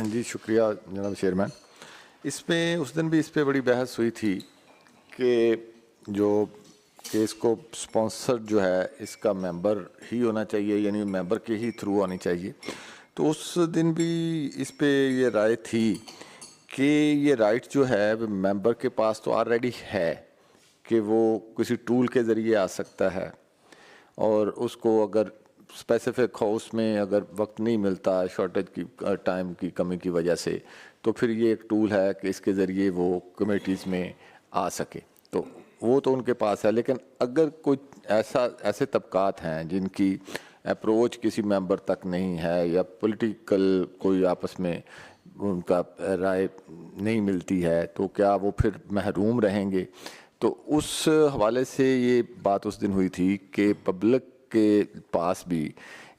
جی شکریہ جناب چیئرمین. اس میں اس دن بھی اس پہ بڑی بحث ہوئی تھی کہ جو کیس کو سپانسر جو ہے اس کا ممبر ہی ہونا چاہیے, یعنی ممبر کے ہی تھرو ہونی چاہیے. تو اس دن بھی اس پہ یہ رائے تھی کہ یہ رائٹ جو ہے ممبر کے پاس تو آلریڈی ہے کہ وہ کسی ٹول کے ذریعے آ سکتا ہے, اور اس کو اگر اسپیسیفک ہو اس میں اگر وقت نہیں ملتا شارٹیج کی ٹائم کی کمی کی وجہ سے, تو پھر یہ ایک ٹول ہے کہ اس کے ذریعے وہ کمیٹیز میں آ سکے. تو وہ تو ان کے پاس ہے, لیکن اگر کوئی ایسے طبقات ہیں جن کی اپروچ کسی ممبر تک نہیں ہے یا پولیٹیکل کوئی آپس میں ان کا رائے نہیں ملتی ہے, تو کیا وہ پھر محروم رہیں گے؟ تو اس حوالے سے یہ بات اس دن ہوئی تھی کہ پبلک کے پاس بھی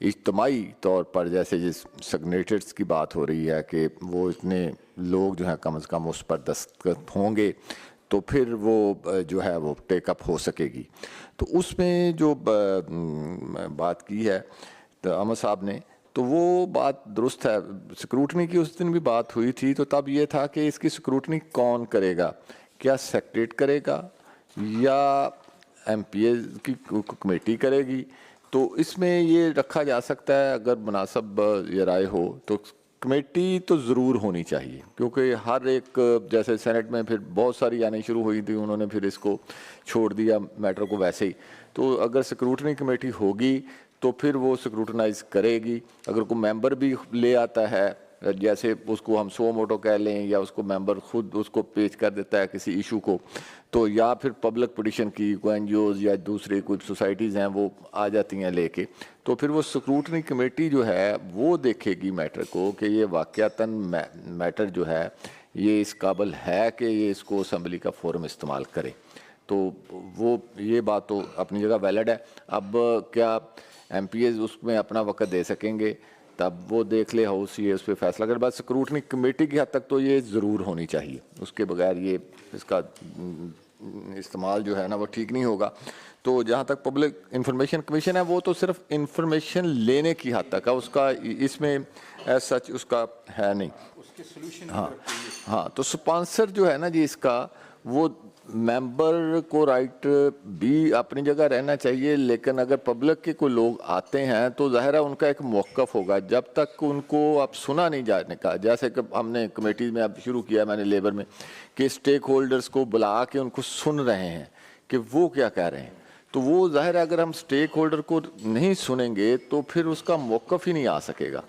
اجتماعی طور پر, جیسے جس سگنیٹرز کی بات ہو رہی ہے کہ وہ اتنے لوگ جو ہیں کم از کم اس پر دستخط ہوں گے تو پھر وہ جو ہے وہ ٹیک اپ ہو سکے گی. تو اس میں جو بات کی ہے احمد صاحب نے, تو وہ بات درست ہے. سکروٹنی کی اس دن بھی بات ہوئی تھی, تو تب یہ تھا کہ اس کی سکروٹنی کون کرے گا, کیا سیکریٹریٹ کرے گا یا ایم پی اے کی کمیٹی کرے گی؟ تو اس میں یہ رکھا جا سکتا ہے اگر مناسب یہ رائے ہو تو کمیٹی تو ضرور ہونی چاہیے, کیونکہ ہر ایک جیسے سینٹ میں پھر بہت ساری آنی شروع ہوئی تھی, انہوں نے پھر اس کو چھوڑ دیا میٹر کو ویسے ہی. تو اگر سکروٹنی کمیٹی ہوگی تو پھر وہ سکروٹنائز کرے گی. اگر کوئی ممبر بھی لے آتا ہے, جیسے اس کو ہم سو موٹو کہہ لیں, یا اس کو ممبر خود اس کو پیش کر دیتا ہے کسی ایشو کو, تو یا پھر پبلک پٹیشن کی کوئی این جی اوز یا دوسرے کچھ سوسائٹیز ہیں وہ آ جاتی ہیں لے کے, تو پھر وہ سکروٹنی کمیٹی جو ہے وہ دیکھے گی میٹر کو کہ یہ واقعتاً میٹر جو ہے یہ اس قابل ہے کہ یہ اس کو اسمبلی کا فورم استعمال کرے. تو وہ یہ بات تو اپنی جگہ ویلڈ ہے. اب کیا ایم پی ایز اس میں اپنا وقت دے سکیں گے, تب وہ دیکھ لے ہاؤس یہ اس پہ فیصلہ کر. بس سکروٹنی کمیٹی کی حد تک تو یہ ضرور ہونی چاہیے, اس کے بغیر یہ اس کا استعمال جو ہے نا وہ ٹھیک نہیں ہوگا. تو جہاں تک پبلک انفارمیشن کمیشن ہے وہ تو صرف انفارمیشن لینے کی حد تک ہے, اس کا اس میں ایز سچ اس کا ہے نہیں. ہاں تو سپانسر جو ہے نا جی اس کا, وہ ممبر کو رائٹ بھی اپنی جگہ رہنا چاہیے, لیکن اگر پبلک کے کوئی لوگ آتے ہیں تو ظاہر ہے ان کا ایک موقف ہوگا جب تک ان کو اب سنا نہیں جانے کا. جیسے کہ ہم نے کمیٹیز میں اب شروع کیا میں نے لیبر میں کہ اسٹیک ہولڈرز کو بلا کے ان کو سن رہے ہیں کہ وہ کیا کہہ رہے ہیں. تو وہ ظاہر ہے اگر ہم اسٹیک ہولڈر کو نہیں سنیں گے تو پھر اس کا موقف ہی نہیں آ سکے گا.